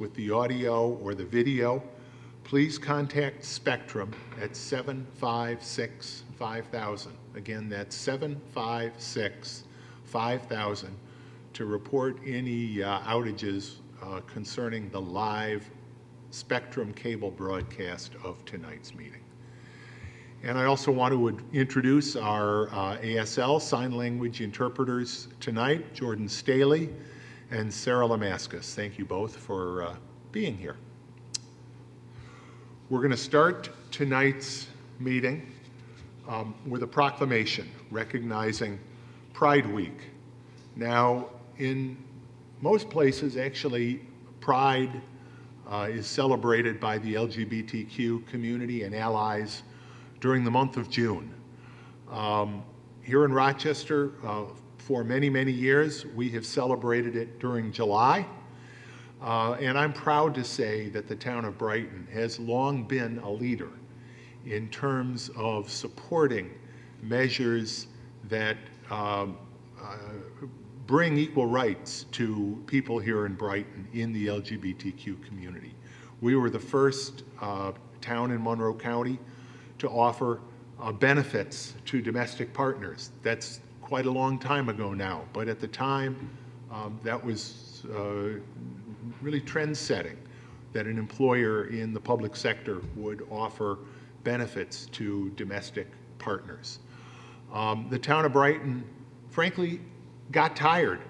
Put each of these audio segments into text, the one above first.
with the audio or the video, please contact Spectrum at 756-5000. Again, that's 756-5000 to report any outages concerning the live Spectrum cable broadcast of tonight's meeting. And I also want to introduce our ASL sign language interpreters tonight, Jordan Staley and Sarah Lamascus. Thank you both for being here. We're going to start tonight's meeting with a proclamation recognizing Pride Week. Now, in most places, actually, Pride is celebrated by the LGBTQ community and allies during the month of June. Here in Rochester, for many, many years, we have celebrated it during July. And I'm proud to say that the town of Brighton has long been a leader in terms of supporting measures that bring equal rights to people here in Brighton in the LGBTQ community. We were the first town in Monroe County to offer benefits to domestic partners. That's quite a long time ago now, but at the time that was really trend-setting, that an employer in the public sector would offer benefits to domestic partners. The town of Brighton, frankly, got tired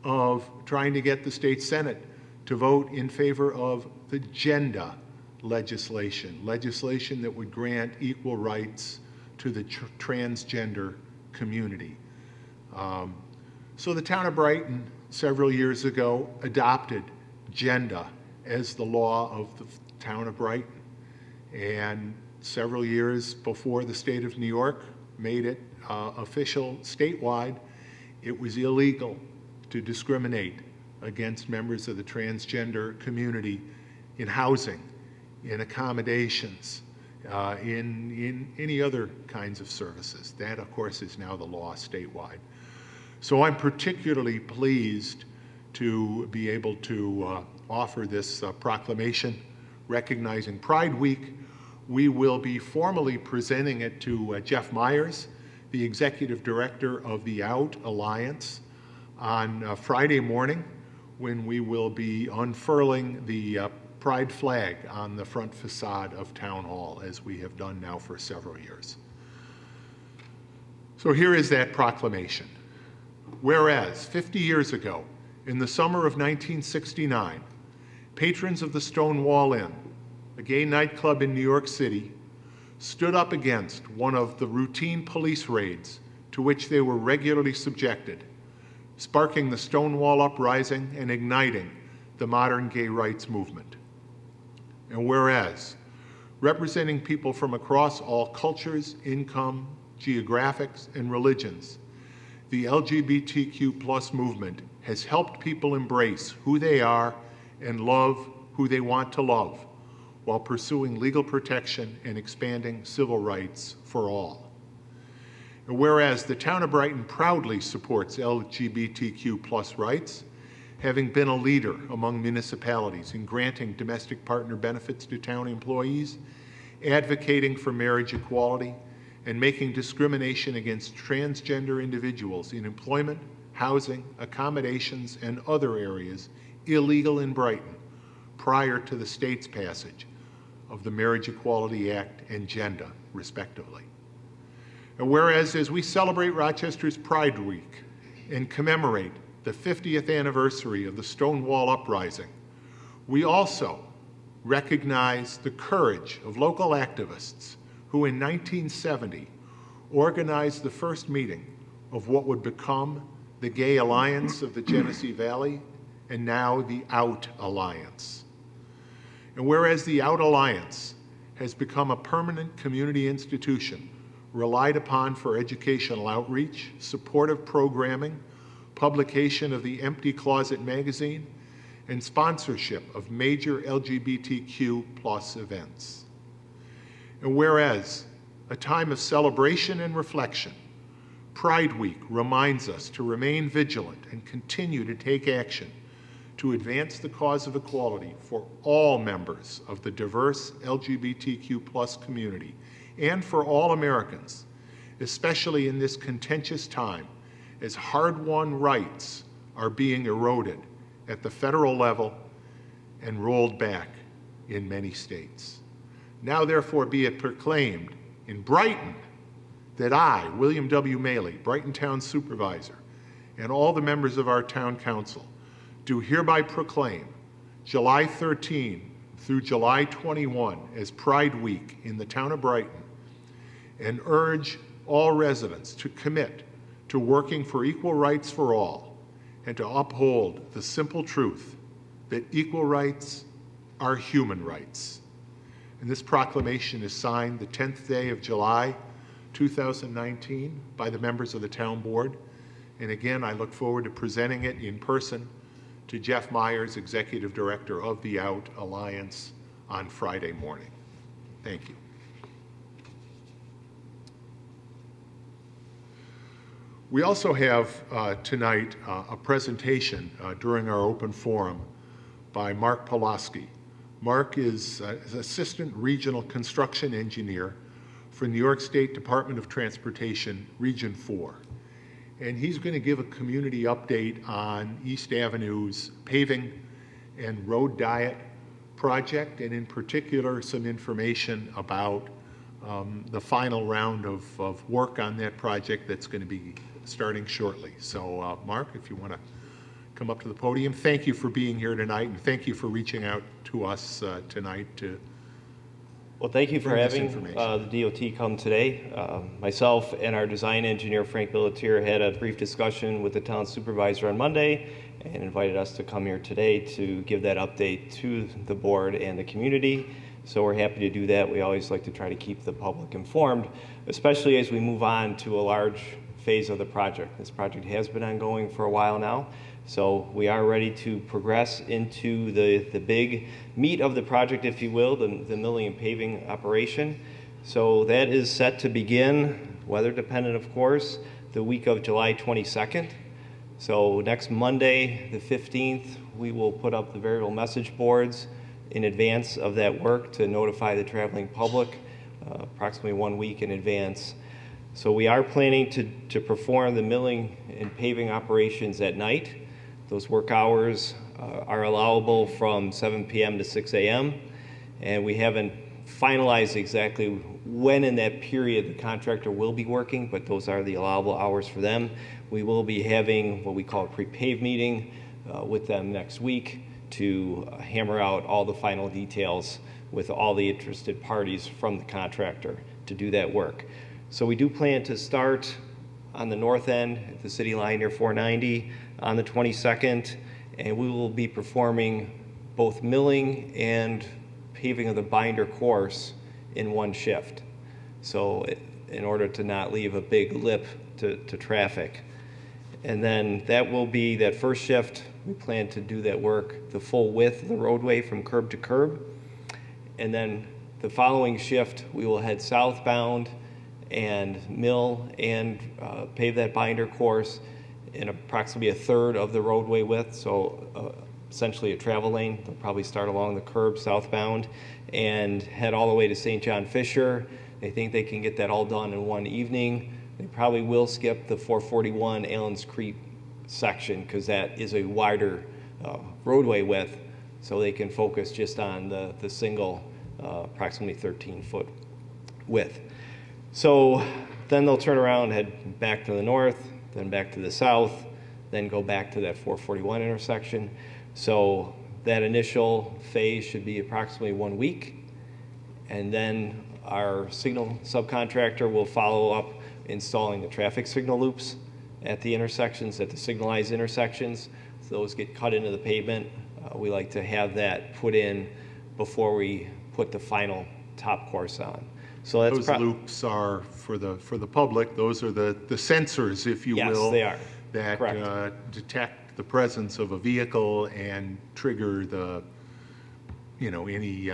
of trying to get the state Senate to vote in favor of the gender legislation that would grant equal rights to the transgender community. So the town of Brighton, several years ago, adopted gender as the law of the town of Brighton. And several years before the state of New York made it official statewide, it was illegal to discriminate against members of the transgender community in housing, in accommodations, in any other kinds of services. That, of course, is now the law statewide. So I'm particularly pleased to be able to offer this proclamation recognizing Pride Week. We will be formally presenting it to Jeff Myers, the Executive Director of the Out Alliance, on Friday morning, when we will be unfurling the Pride flag on the front facade of Town Hall, as we have done now for several years. So here is that proclamation. Whereas 50 years ago, in the summer of 1969, patrons of the Stonewall Inn, a gay nightclub in New York City, stood up against one of the routine police raids to which they were regularly subjected, sparking the Stonewall Uprising and igniting the modern gay rights movement. And whereas, representing people from across all cultures, income, geographics, and religions, the LGBTQ+ movement has helped people embrace who they are and love who they want to love, while pursuing legal protection and expanding civil rights for all. And whereas the town of Brighton proudly supports LGBTQ+ rights, having been a leader among municipalities in granting domestic partner benefits to town employees, advocating for marriage equality, and making discrimination against transgender individuals in employment, housing, accommodations, and other areas illegal in Brighton prior to the state's passage of the Marriage Equality Act and gender, respectively. And whereas as we celebrate Rochester's Pride Week and commemorate the 50th anniversary of the Stonewall Uprising, we also recognize the courage of local activists who in 1970 organized the first meeting of what would become the Gay Alliance of the Genesee Valley, and now the Out Alliance. And whereas the Out Alliance has become a permanent community institution relied upon for educational outreach, supportive programming, publication of the Empty Closet magazine, and sponsorship of major LGBTQ+ events. And whereas a time of celebration and reflection, Pride Week reminds us to remain vigilant and continue to take action to advance the cause of equality for all members of the diverse LGBTQ+ community and for all Americans, especially in this contentious time as hard-won rights are being eroded at the federal level and rolled back in many states. Now therefore be it proclaimed in Brighton that I, William W. Maley, Brighton Town Supervisor, and all the members of our Town Council do hereby proclaim July 13 through July 21 as Pride Week in the town of Brighton, and urge all residents to commit to working for equal rights for all and to uphold the simple truth that equal rights are human rights. And this proclamation is signed the 10th day of July 2019 by the members of the town board. And again, I look forward to presenting it in person to Jeff Myers, Executive Director of the Out Alliance, on Friday morning. Thank you. We also have tonight a presentation during our open forum by Mark Pulaski. Mark is Assistant Regional Construction Engineer for New York State Department of Transportation, Region 4. And he's going to give a community update on East Avenue's paving and road diet project, and in particular some information about the final round of work on that project that's going to be starting shortly. So Mark, if you want to come up to the podium. Thank you for being here tonight, and thank you for reaching out to us tonight to Well, thank you for having the DOT come today. Myself and our design engineer, Frank Billetier, had a brief discussion with the town supervisor on Monday and invited us to come here today to give that update to the board and the community. So we're happy to do that. We always like to try to keep the public informed, especially as we move on to a large phase of the project. This project has been ongoing for a while now. So we are ready to progress into the big meat of the project, if you will, the milling and paving operation. So that is set to begin, weather dependent of course, the week of July 22nd. So next Monday, the 15th, we will put up the variable message boards in advance of that work to notify the traveling public approximately 1 week in advance. So we are planning to perform the milling and paving operations at night. Those work hours are allowable from 7 p.m. to 6 a.m. And we haven't finalized exactly when in that period the contractor will be working, but those are the allowable hours for them. We will be having what we call a pre-pave meeting with them next week to hammer out all the final details with all the interested parties from the contractor to do that work. So we do plan to start on the north end at the city line near 490 on the 22nd, and we will be performing both milling and paving of the binder course in one shift. So in order to not leave a big lip to traffic. And then that will be that first shift. We plan to do that work the full width of the roadway from curb to curb. And then the following shift, we will head southbound and mill and pave that binder course in approximately a third of the roadway width, so essentially a travel lane. They'll probably start along the curb southbound and head all the way to St. John Fisher. They think they can get that all done in one evening. They probably will skip the 441 Allen's Creek section because that is a wider roadway width, so they can focus just on the single approximately 13-foot width. So then they'll turn around, head back to the north, then back to the south, then go back to that 441 intersection. So that initial phase should be approximately 1 week. And then our signal subcontractor will follow up installing the traffic signal loops at the intersections, at the signalized intersections. So those get cut into the pavement. We like to have that put in before we put the final top course on. So that's those loops are for the public. Those are the sensors, if you will, they are. That detect the presence of a vehicle and trigger the, any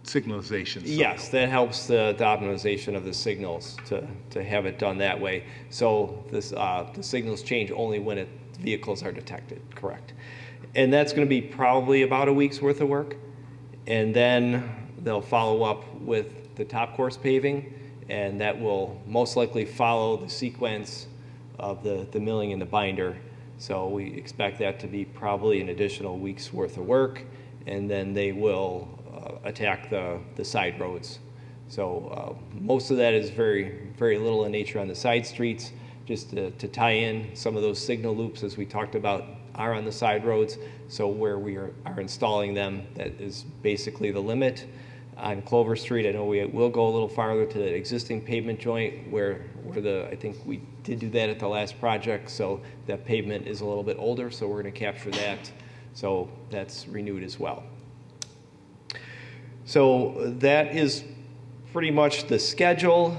signalization. Cycle. Yes, that helps the optimization of the signals to have it done that way. So this the signals change only when vehicles are detected. Correct. And that's going to be probably about a week's worth of work. And then they'll follow up with the top course paving, and that will most likely follow the sequence of the milling and the binder. So we expect that to be probably an additional week's worth of work, and then they will attack the side roads. So most of that is very, very little in nature on the side streets, just to tie in some of those signal loops, as we talked about, are on the side roads. So where we are installing them, that is basically the limit. On Clover Street, I know we will go a little farther to the existing pavement joint where I think we did do that at the last project, so that pavement is a little bit older, so we're going to capture that. So that's renewed as well. So that is pretty much the schedule.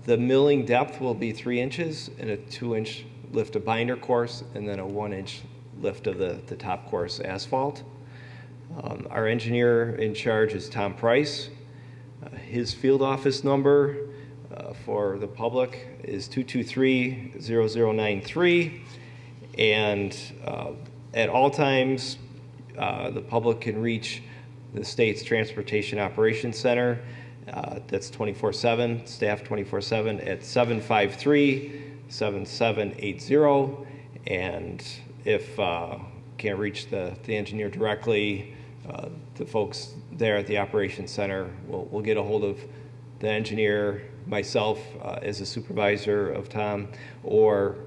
The milling depth will be 3 inches and a 2-inch lift of binder course, and then a 1-inch lift of the top course asphalt. Our engineer in charge is Tom Price. His field office number for the public is 223-0093. And at all times, the public can reach the state's Transportation Operations Center. That's 24/7, staff 24/7 at 753-7780. And if can't reach the engineer directly, the folks there at the Operations Center will get a hold of the engineer, myself as a supervisor of Tom, or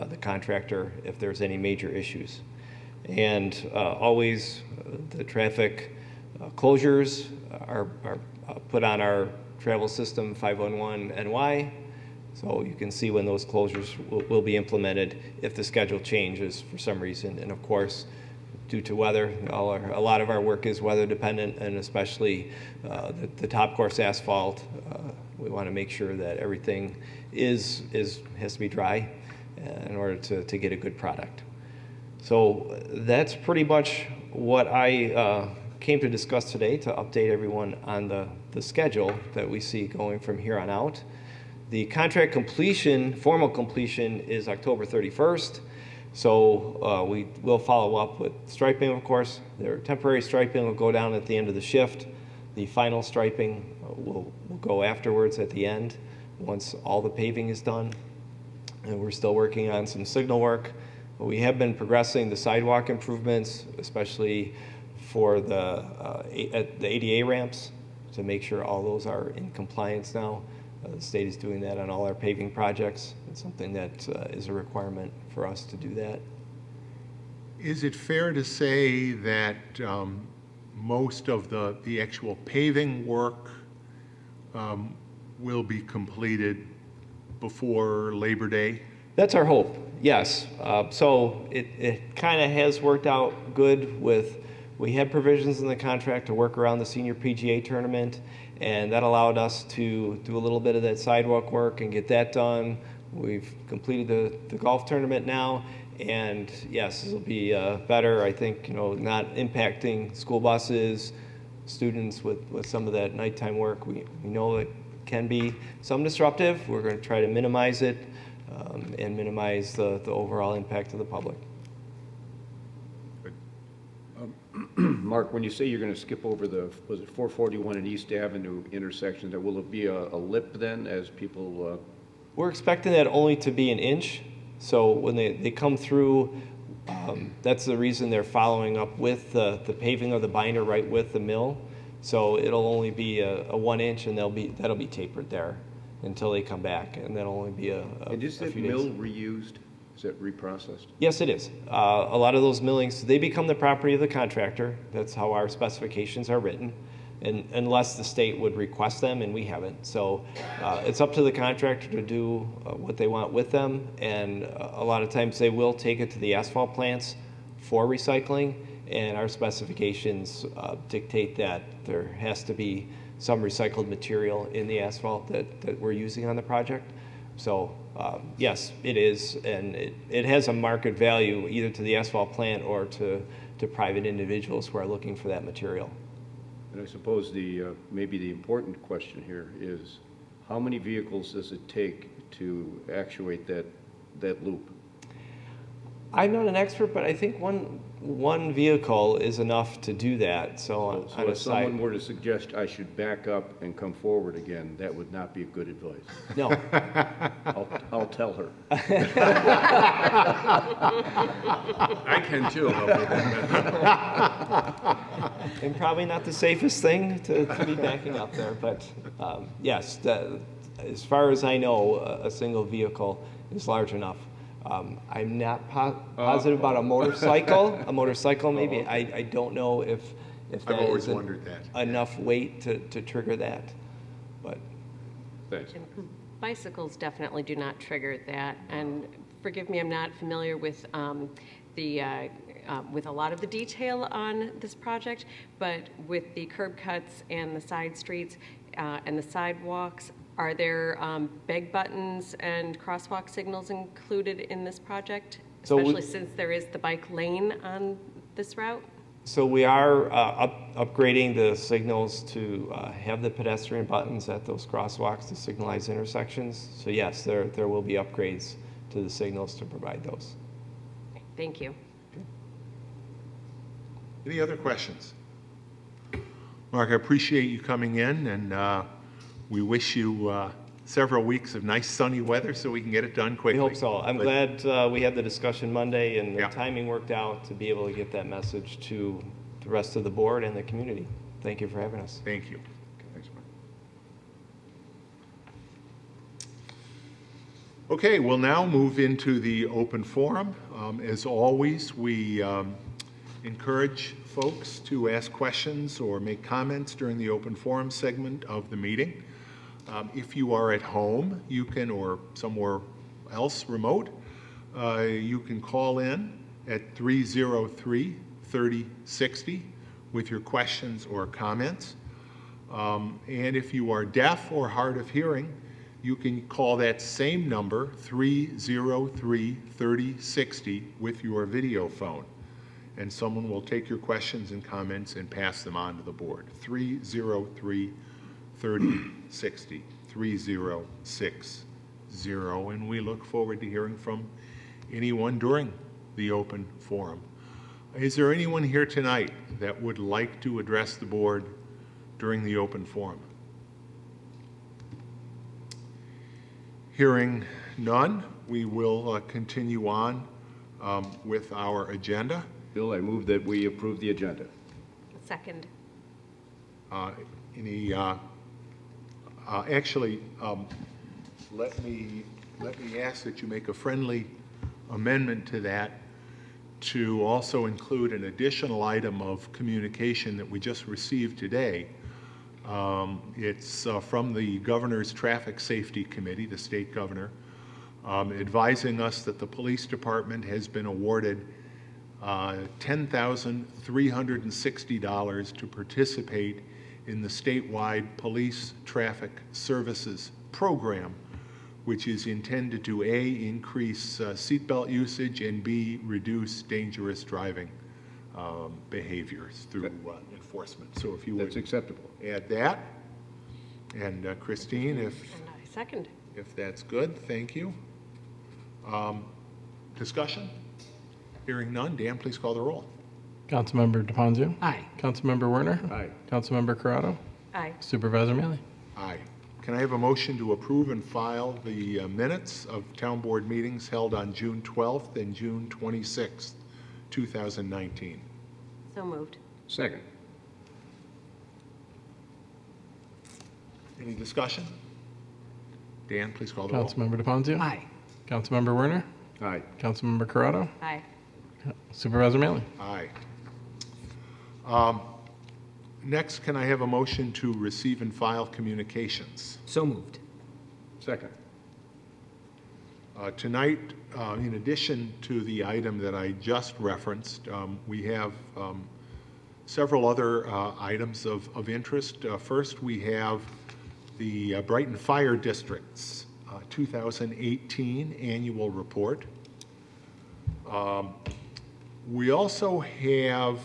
the contractor if there's any major issues. And always the traffic closures are put on our travel system 511 NY, so you can see when those closures will be implemented if the schedule changes for some reason. And of course, due to weather, a lot of our work is weather dependent, and especially the top course asphalt. We want to make sure that everything has to be dry in order to get a good product. So that's pretty much what I came to discuss today, to update everyone on the schedule that we see going from here on out. The contract completion, formal completion, is October 31st. So we will follow up with striping, of course. Their temporary striping will go down at the end of the shift. The final striping will go afterwards at the end, once all the paving is done. And we're still working on some signal work. But we have been progressing the sidewalk improvements, especially for the ADA ramps, to make sure all those are in compliance now. The state is doing that on all our paving projects. It's something that is a requirement for us to do that. Is it fair to say that most of the actual paving work will be completed before Labor Day? That's our hope, yes. So it kind of has worked out good we had provisions in the contract to work around the senior PGA tournament, and that allowed us to do a little bit of that sidewalk work and get that done. We've completed the golf tournament now, and yes, this will be better, I think, not impacting school buses, students with some of that nighttime work. We know it can be some disruptive. We're going to try to minimize it and minimize the overall impact to the public. Mark, when you say you're going to skip over was it 441 and East Avenue intersection, will it be a lip then as people? We're expecting that only to be 1 inch. So when they come through, that's the reason they're following up with the paving of the binder right with the mill. So it'll only be a 1 inch, and that'll be tapered there until they come back, and that'll only be a And is that few mill days. reused? Is it reprocessed? Yes, it is. A lot of those millings, they become the property of the contractor. That's how our specifications are written, and unless the state would request them, and we haven't. So it's up to the contractor to do what they want with them, and a lot of times they will take it to the asphalt plants for recycling, and our specifications dictate that there has to be some recycled material in the asphalt that we're using on the project. So yes, it is, and it has a market value either to the asphalt plant or to private individuals who are looking for that material. And I suppose maybe the important question here is, how many vehicles does it take to actuate that loop? I'm not an expert, but I think one vehicle is enough to do that. So on So a if someone side, were to suggest I should back up and come forward again, that would not be good advice. no. I'll tell her. I can too. And probably not the safest thing to be backing up there, but yes, as far as I know, a single vehicle is large enough. I'm not positive about a motorcycle. A motorcycle, maybe. I don't know if I've that always is wondered that. enough weight to trigger that. But Thanks. Bicycles definitely do not trigger that, and forgive me, I'm not familiar with with a lot of the detail on this project, but with the curb cuts and the side streets and the sidewalks, are there beg buttons and crosswalk signals included in this project? So Especially since there is the bike lane on this route? So we are upgrading the signals to have the pedestrian buttons at those crosswalks to signalize intersections. So yes, there will be upgrades to the signals to provide those. Thank you. Any other questions? Mark, I appreciate you coming in, and we wish you several weeks of nice sunny weather so we can get it done We quickly. hope so. I'm glad we had the discussion Monday and the Yeah. timing worked out to be able to get that message to the rest of the board and the community. Thank you for having us. Thank you. Thanks, Mark. Okay, we'll now move into the open forum. As always, we encourage folks to ask questions or make comments during the open forum segment of the meeting. If you are at home, you can, or somewhere else remote, you can call in at 303-3060 with your questions or comments. And if you are deaf or hard of hearing, you can call that same number, 303-3060, with your video phone. And someone will take your questions and comments and pass them on to the board. 303-3060, 3060. And we look forward to hearing from anyone during the open forum. Is there anyone here tonight that would like to address the board during the open forum? Hearing none, we will continue on with our agenda. Bill, I move that we approve the agenda. Second. Let me ask that you make a friendly amendment to that to also include an additional item of communication that we just received today. It's from the Governor's Traffic Safety Committee, the state governor, advising us that the police department has been awarded $10,360 to participate in the statewide police traffic services program, which is intended to A, increase seatbelt usage, and B, reduce dangerous driving behaviors through enforcement. So if you That's would acceptable. add that. And Christine, And I second. if that's good, thank you. Discussion? Hearing none, Dan, please call the roll. Councilmember DePonzio. Aye. Councilmember Werner. Aye. Councilmember Corrado. Aye. Supervisor Mealy. Aye. Can I have a motion to approve and file the minutes of town board meetings held on June 12th and June 26th, 2019? So moved. Second. Any discussion? Dan, please call the roll. Councilmember DePonzio. Aye. Councilmember Werner. Aye. Councilmember Corrado. Aye. Supervisor Mealy. Aye. Next, can I have a motion to receive and file communications? So moved. Second. Tonight, in addition to the item that I just referenced, we have several other items of interest. First, we have the Brighton Fire District's 2018 annual report. We also have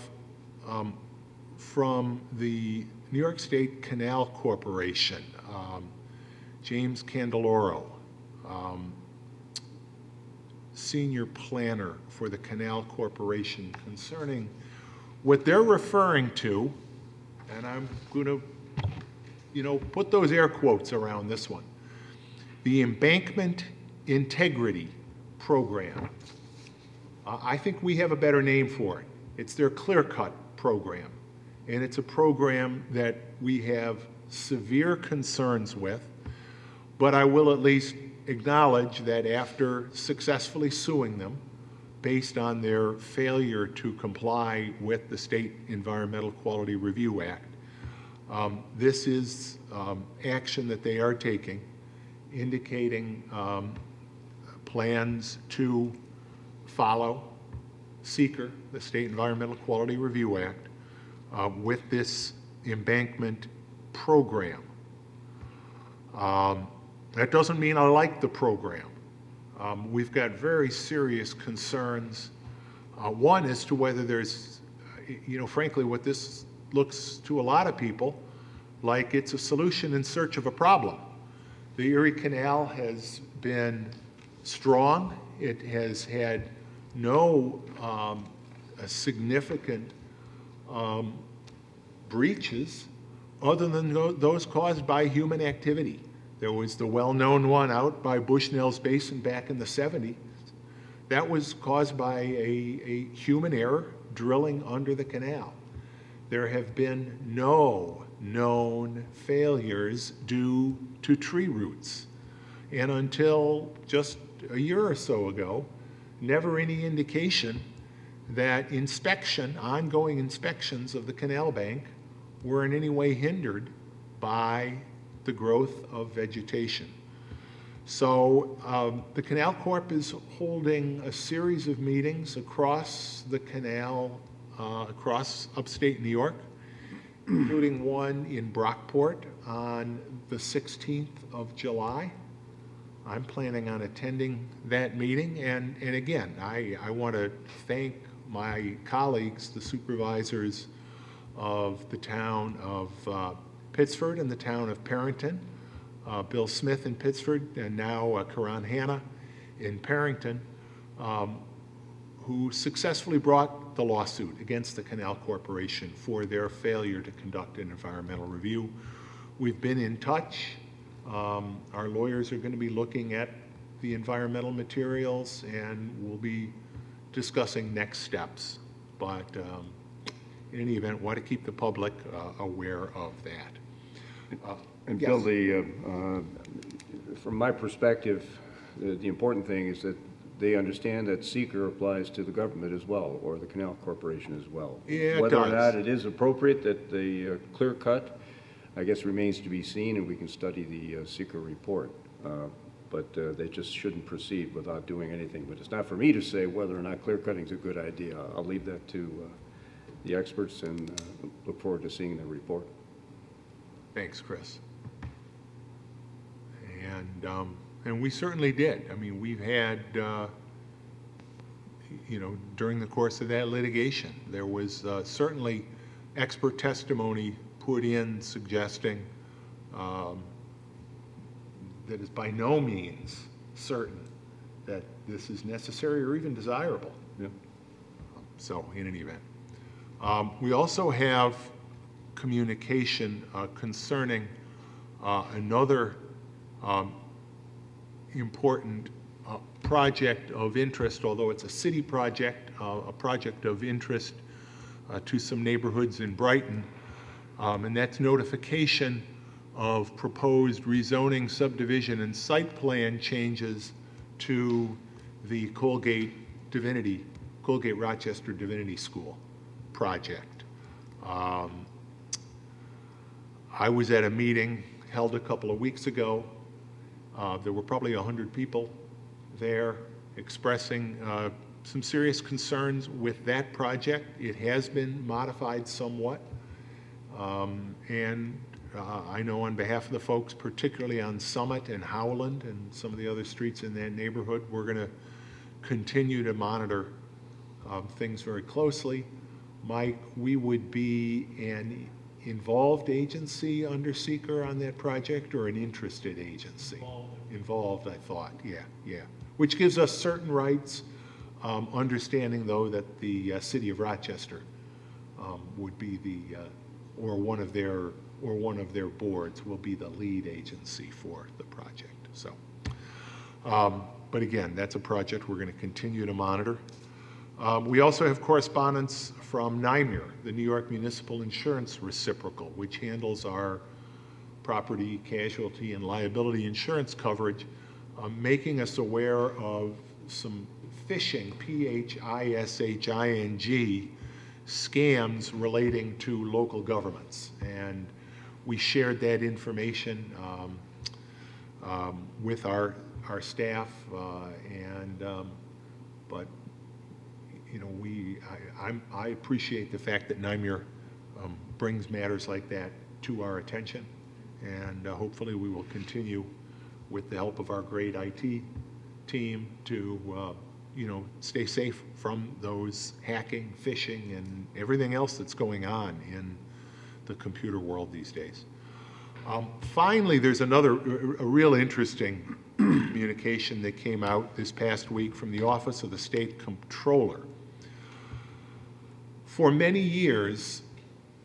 from the New York State Canal Corporation, James Candeloro, senior planner for the Canal Corporation concerning what they're referring to, and I'm going to, put those air quotes around this one, the Embankment Integrity Program. I think we have a better name for it. It's their Clear Cut program, and it's a program that we have severe concerns with, but I will at least acknowledge that after successfully suing them based on their failure to comply with the State Environmental Quality Review Act, this is action that they are taking, indicating plans to follow SEQR, the State Environmental Quality Review Act, with this embankment program. That doesn't mean I like the program. We've got very serious concerns. One as to whether there's, frankly, what this looks to a lot of people like it's a solution in search of a problem. The Erie Canal has been strong. It has had no significant breaches other than those caused by human activity. There was the well-known one out by Bushnell's Basin back in the 70s. That was caused by a human error drilling under the canal. There have been no known failures due to tree roots. And until just a year or so ago, never any indication that ongoing inspections of the canal bank were in any way hindered by the growth of vegetation. So the Canal Corp is holding a series of meetings across the canal, across upstate New York, including one in Brockport on the 16th of July. I'm planning on attending that meeting, and again, I want to thank my colleagues, the supervisors of the town of Pittsford and the town of Parrington, Bill Smith in Pittsford, and now Karan Hanna in Parrington, who successfully brought the lawsuit against the Canal Corporation for their failure to conduct an environmental review. We've been in touch. Our lawyers are going to be looking at the environmental materials, and we'll be discussing next steps. But in any event, want to keep the public aware of that. And Yes. Bill, from my perspective, the important thing is that they understand that SEQR applies to the government as well, or the Canal Corporation as well. Yeah, it Whether or does. not it is appropriate that the clear cut, I guess, remains to be seen, and we can study the SEQR report. But they just shouldn't proceed without doing anything. But it's not for me to say whether or not clear cutting is a good idea. I'll leave that to the experts, and look forward to seeing their report. Thanks, Chris. And we certainly did. I mean, we've had, during the course of that litigation, there was certainly expert testimony put in suggesting that it's by no means certain that this is necessary or even desirable. Yeah. So, in any event. We also have communication concerning another important project of interest, although it's a city project, a project of interest to some neighborhoods in Brighton, and that's notification of proposed rezoning, subdivision, and site plan changes to the Colgate Rochester Divinity School project. I was at a meeting held a couple of weeks ago. There were probably 100 people there expressing some serious concerns with that project. It has been modified somewhat. And I know on behalf of the folks, particularly on Summit and Howland and some of the other streets in that neighborhood, we're going to continue to monitor things very closely. Mike, we would be an involved agency under SEQR on that project, or an interested agency? Involved, I thought, yeah. which gives us certain rights, understanding though that the city of Rochester would be or one of their boards will be the lead agency for the project. So, but again, that's a project we're going to continue to monitor. We also have correspondence from NYMIR, the New York Municipal Insurance Reciprocal, which handles our property, casualty, and liability insurance coverage, making us aware of some phishing, PHISHING, scams relating to local governments. And we shared that information with our staff, but you know, I appreciate the fact that NYMIR brings matters like that to our attention, and hopefully we will continue with the help of our great IT team to you know, stay safe from those hacking, phishing, and everything else that's going on in the computer world these days. Finally, there's a real interesting communication that came out this past week from the Office of the State Comptroller. For many years,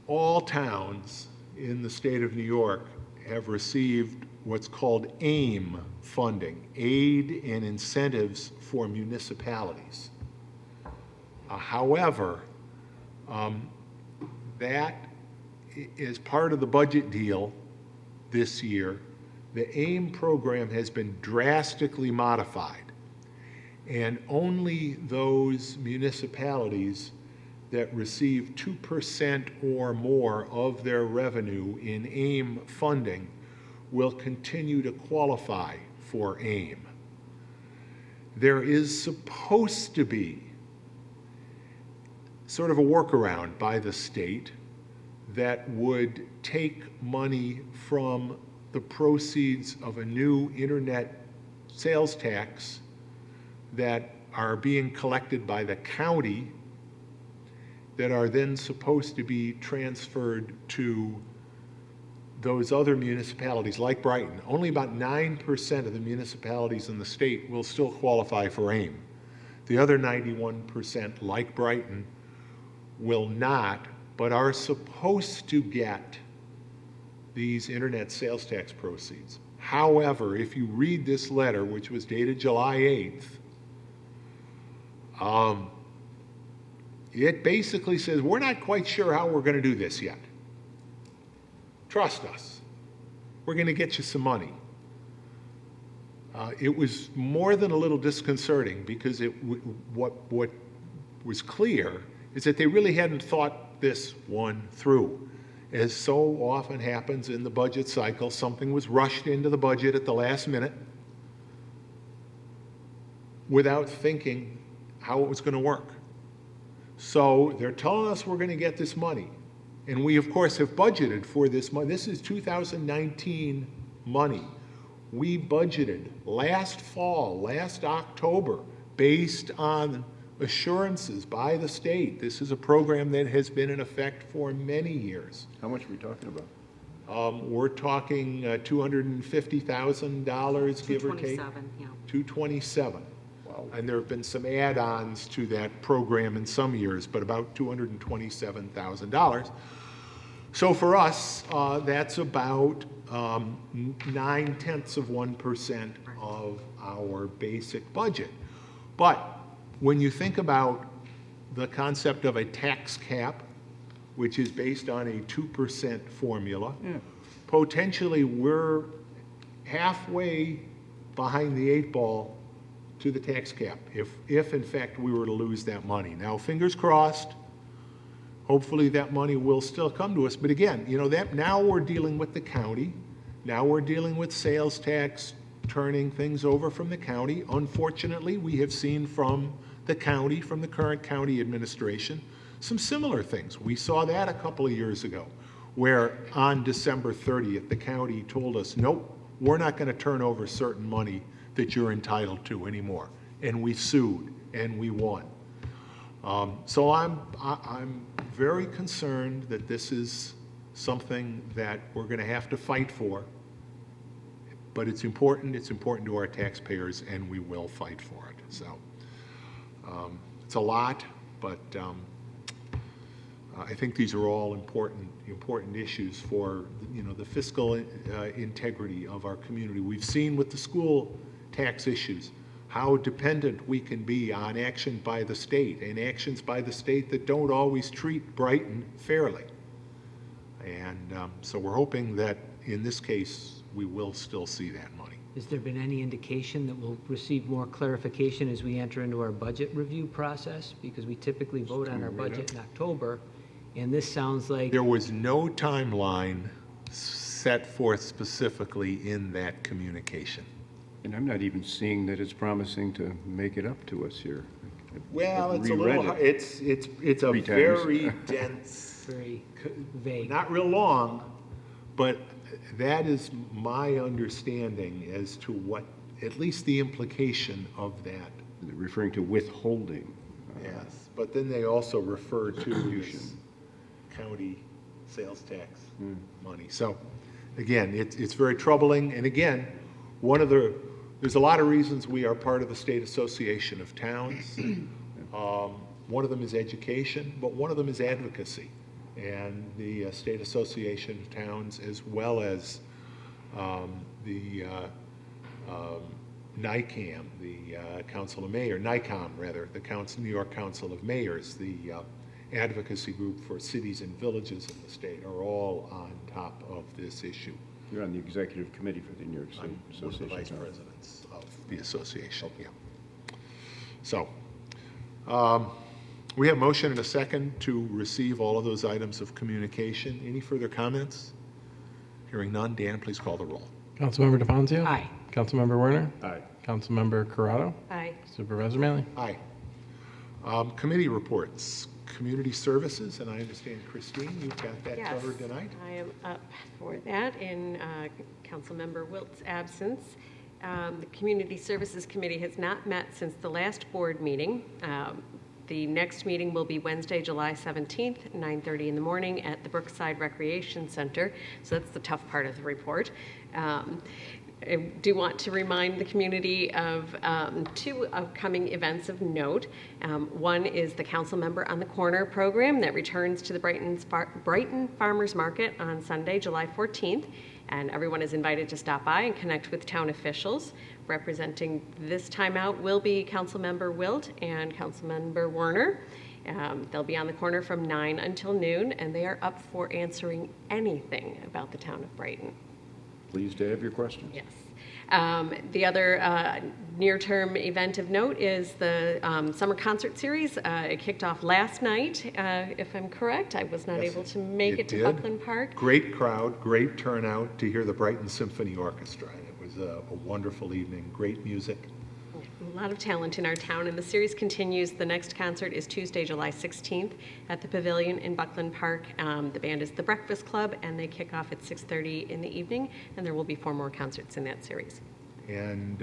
all towns in the state of New York have received what's called AIM funding, Aid and Incentives for Municipalities. However, that is part of the budget deal this year. The AIM program has been drastically modified, and only those municipalities that receive 2% or more of their revenue in AIM funding will continue to qualify for AIM. There is supposed to be sort of a workaround by the state that would take money from the proceeds of a new internet sales tax that are being collected by the county, that are then supposed to be transferred to those other municipalities like Brighton. Only about 9% of the municipalities in the state will still qualify for AIM. The other 91%, like Brighton, will not, but are supposed to get these internet sales tax proceeds. However, if you read this letter, which was dated July 8th, it basically says, we're not quite sure how we're going to do this yet. Trust us. We're going to get you some money. It was more than a little disconcerting, because what was clear is that they really hadn't thought this one through. As so often happens in the budget cycle, something was rushed into the budget at the last minute without thinking how it was going to work. So they're telling us we're going to get this money. And we, of course, have budgeted for this money. This is 2019 money. We budgeted last fall, last October, based on assurances by the state. This is a program that has been in effect for many years. How much are we talking about? We're talking $250,000, give or take. 227, yeah. 227. Wow. And there have been some add-ons to that program in some years, but about $227,000. So for us, that's about 0.9% of our basic budget. But when you think about the concept of a tax cap, which is based on a 2% formula, potentially we're halfway behind the 8 ball to the tax cap, if in fact we were to lose that money. Now, fingers crossed, hopefully that money will still come to us. But again, you know, that now we're dealing with the county. Now we're dealing with sales tax, turning things over from the county. Unfortunately, we have seen from the county, from the current county administration, some similar things. We saw that a couple of years ago, where on December 30th, the county told us, nope, we're not going to turn over certain money that you're entitled to anymore. And we sued, and we won. So I'm very concerned that this is something that we're going to have to fight for but it's important to our taxpayers, and we will fight for it. So it's a lot, but I think these are all important issues for, the fiscal integrity of our community. We've seen with the school tax issues how dependent we can be on action by the state, and actions by the state that don't always treat Brighton fairly. And so we're hoping that in this case, we will still see that money. Has there been any indication that we'll receive more clarification as we enter into our budget review process? Because we typically vote on our budget in October, and this sounds like... There was no timeline set forth specifically in that communication. And I'm not even seeing that it's promising to make it up to us here. Well, I've it's a reread little, it. it's a 3 times. very dense, very vague. not real long, but that is my understanding as to what, at least the implication of that. Referring to withholding. Yes, but then they also refer to this county sales tax money. So, again, it's very troubling, and again, there's a lot of reasons we are part of the State Association of Towns. One of them is education, but one of them is advocacy. And the State Association of Towns, as well as the NICAM, the Council of Mayors, NICOM rather, the New York Council of Mayors, the advocacy group for cities and villages in the state, are all on top of this issue. You're on the executive committee for the New York State I'm one of the Association. vice presidents of the association, yeah. So, we have motion and a second to receive all of those items of communication. Any further comments? Hearing none, Dan, please call the roll. Councilmember DeFonzio? Aye. Councilmember Werner? Aye. Councilmember Corrado? Aye. Supervisor Maley? Aye. Committee reports, community services, and I understand, Christine, you've got that Yes, covered tonight? I am up for that in Councilmember Wilt's absence. The Community Services Committee has not met since the last board meeting. The next meeting will be Wednesday, July 17th, 9:30 in the morning at the Brookside Recreation Center. So that's the tough part of the report. I do want to remind the community of 2 upcoming events of note. One is the Council Member on the Corner program that returns to the Brighton Farmers Market on Sunday, July 14th. And everyone is invited to stop by and connect with town officials. Representing this time out will be Councilmember Wilt and Councilmember Werner. They'll be on the corner from 9 until noon, and they are up for answering anything about the town of Brighton. Pleased to have your questions. Yes. The other near-term event of note is the summer concert series. It kicked off last night, if I'm correct. I was not Yes, able to make it to did. Buckland Park. Great crowd, great turnout to hear the Brighton Symphony Orchestra. It was a wonderful evening, great music. A lot of talent in our town, and the series continues. The next concert is Tuesday, July 16th at the Pavilion in Buckland Park. The band is the Breakfast Club, and they kick off at 6:30 in the evening, and there will be 4 more concerts in that series. And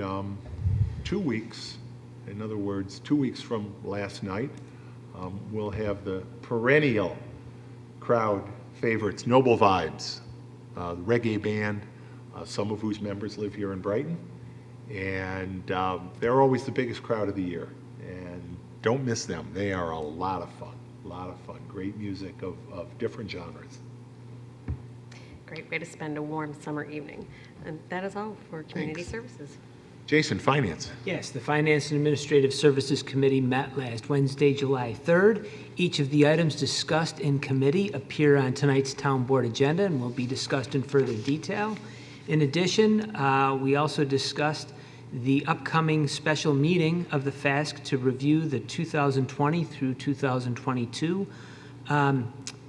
2 weeks, in other words, 2 weeks from last night, we'll have the perennial crowd favorites, Noble Vibes, the reggae band, some of whose members live here in Brighton. And they're always the biggest crowd of the year. And don't miss them. They are a lot of fun, Great music of different genres. Great way to spend a warm summer evening. And that is all for community services. Jason, Finance. Yes, the Finance and Administrative Services Committee met last Wednesday, July 3rd. Each of the items discussed in committee appear on tonight's town board agenda and will be discussed in further detail. In addition, we also discussed the upcoming special meeting of the FASC to review the 2020 through 2022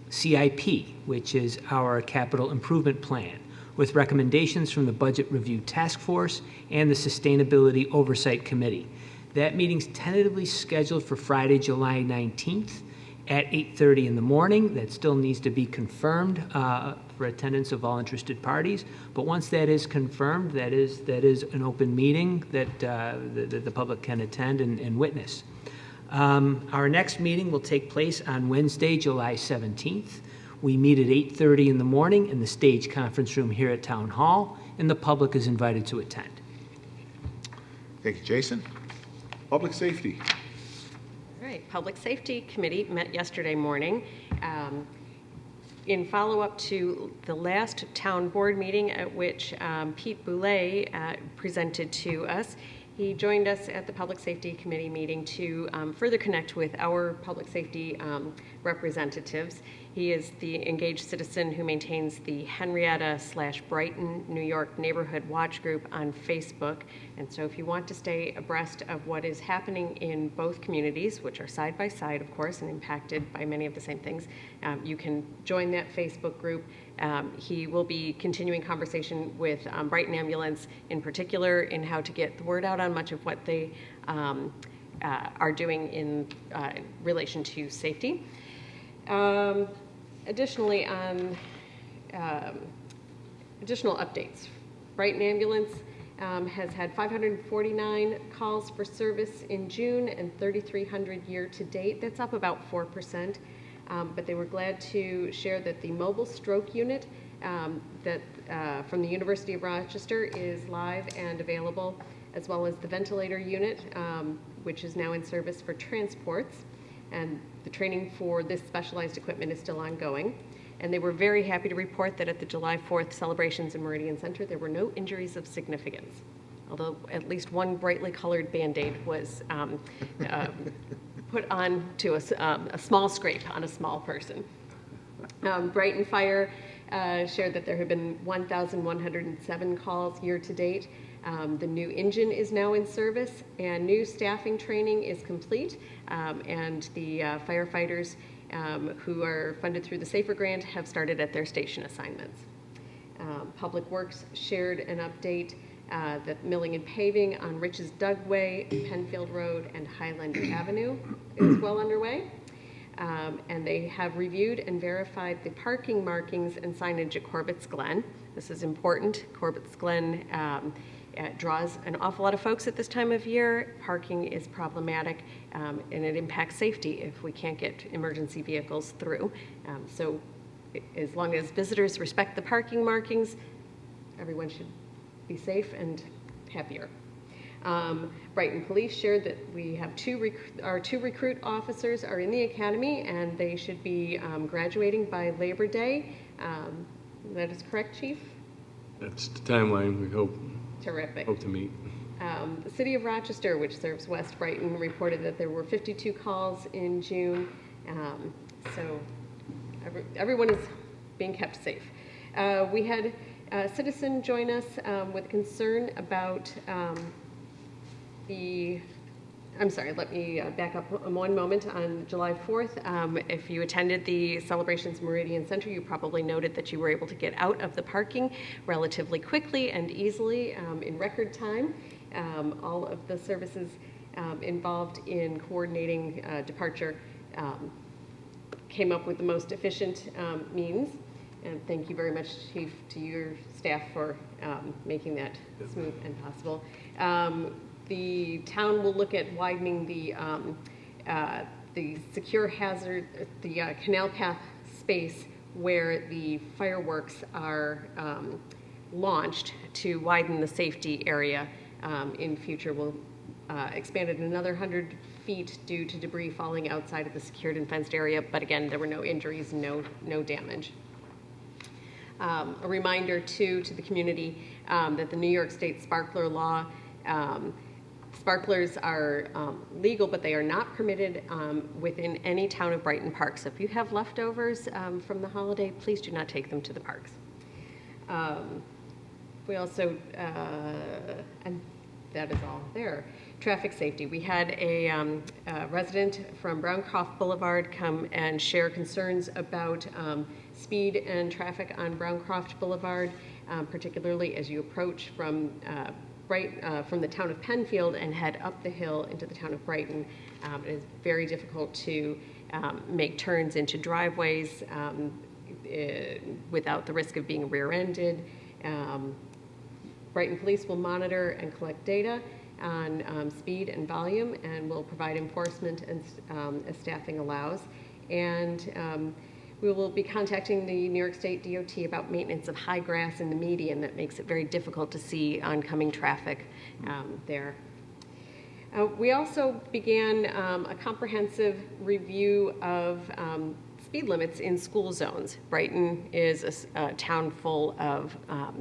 CIP, which is our capital improvement plan, with recommendations from the Budget Review Task Force and the Sustainability Oversight Committee. That meeting's tentatively scheduled for Friday, July 19th at 8:30 in the morning. That still needs to be confirmed for attendance of all interested parties. But once that is confirmed, that is an open meeting that the public can attend and witness. Our next meeting will take place on Wednesday, July 17th. We meet at 8:30 in the morning in the Stage Conference Room here at Town Hall, and the public is invited to attend. Thank you, Jason. Public safety. All right, Public Safety Committee met yesterday morning. In follow-up to the last town board meeting at which Pete Boulay presented to us, he joined us at the Public Safety Committee meeting to further connect with our public safety representatives. He is the engaged citizen who maintains the Henrietta/Brighton, New York Neighborhood Watch Group on Facebook. And so if you want to stay abreast of what is happening in both communities, which are side by side, of course, and impacted by many of the same things, you can join that Facebook group. He will be continuing conversation with Brighton Ambulance in particular in how to get the word out on much of what they are doing in relation to safety. Additionally, on additional updates, Brighton Ambulance has had 549 calls for service in June and 3,300 year to date. That's up about 4%. But they were glad to share that the mobile stroke unit from the University of Rochester is live and available, as well as the ventilator unit, which is now in service for transports. And the training for this specialized equipment is still ongoing. And they were very happy to report that at the July 4th celebrations in Meridian Center, there were no injuries of significance, although at least one brightly colored Band-Aid was put on to a small scrape on a small person. Brighton Fire shared that there have been 1,107 calls year to date. The new engine is now in service, and new staffing training is complete, and the firefighters who are funded through the SAFER grant have started at their station assignments. Public Works shared an update that milling and paving on Rich's Dugway, Penfield Road, and Highland Avenue is well underway. And they have reviewed and verified the parking markings and signage at Corbett's Glen. This is important. Corbett's Glen draws an awful lot of folks at this time of year. Parking is problematic, and it impacts safety if we can't get emergency vehicles through. So as long as visitors respect the parking markings, everyone should be safe and happier. Brighton Police shared that we have our two recruit officers are in the academy, and they should be graduating by Labor Day. That is correct, Chief? That's the timeline we hope Terrific. to meet. The City of Rochester, which serves West Brighton, reported that there were 52 calls in June. So everyone is being kept safe. We had a citizen join us with concern about let me back up one moment. On July 4th, if you attended the celebrations Meridian Center, you probably noted that you were able to get out of the parking relatively quickly and easily in record time. All of the services involved in coordinating departure came up with the most efficient means. And thank you very much, Chief, to your staff for making that smooth and possible. The town will look at widening the secure hazard, the canal path space where the fireworks are launched to widen the safety area. In future, we'll expand it another 100 feet due to debris falling outside of the secured and fenced area. But again, there were no injuries, no damage. A reminder, too, to the community that the New York State sparkler law, sparklers are legal, but they are not permitted within any town of Brighton park. So if you have leftovers from the holiday, please do not take them to the parks. We also, and that is all there. Traffic safety. We had a resident from Browncroft Boulevard come and share concerns about speed and traffic on Browncroft Boulevard, particularly as you approach from the town of Penfield and head up the hill into the town of Brighton. It is very difficult to make turns into driveways without the risk of being rear-ended. Brighton Police will monitor and collect data on speed and volume, and will provide enforcement as staffing allows. And We will be contacting the New York State DOT about maintenance of high grass in the median that makes it very difficult to see oncoming traffic there. We also began a comprehensive review of speed limits in school zones. Brighton is a town full of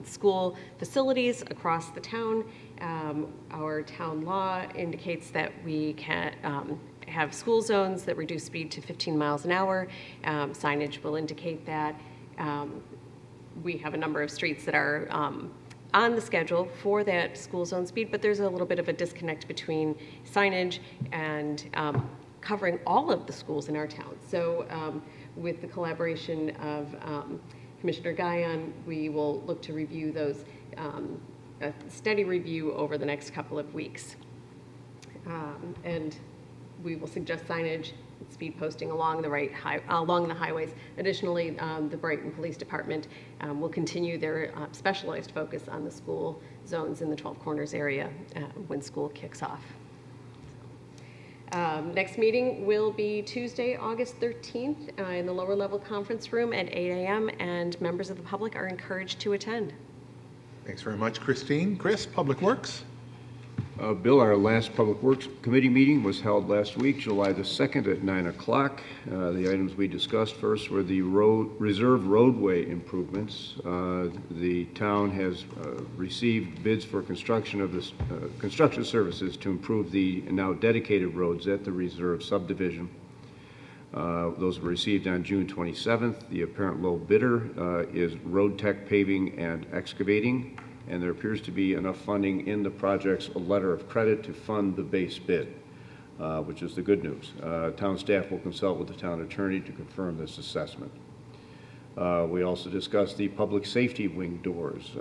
school facilities across the town. Our town law indicates that we can have school zones that reduce speed to 15 miles an hour. Signage will indicate that. We have a number of streets that are on the schedule for that school zone speed, but there's a little bit of a disconnect between signage and covering all of the schools in our town. So with the collaboration of Commissioner Guyon, we will look to review those, a steady review over the next couple of weeks. And we will suggest signage, speed posting along the highways. Additionally, the Brighton Police Department will continue their specialized focus on the school zones in the 12 Corners area when school kicks off. Next meeting will be Tuesday, August 13th in the lower level conference room at 8 a.m. and members of the public are encouraged to attend. Thanks very much, Christine. Chris, Public Works? Bill, our last Public Works Committee meeting was held last week, July the 2nd at 9 o'clock. The items we discussed first were the reserve roadway improvements. The town has received bids for construction of this construction services to improve the now dedicated roads at the reserve subdivision. Those were received on June 27th. The apparent low bidder is Road Tech Paving and Excavating, and there appears to be enough funding in the project's letter of credit to fund the base bid, which is the good news. Town staff will consult with the town attorney to confirm this assessment. We also discussed the public safety wing doors,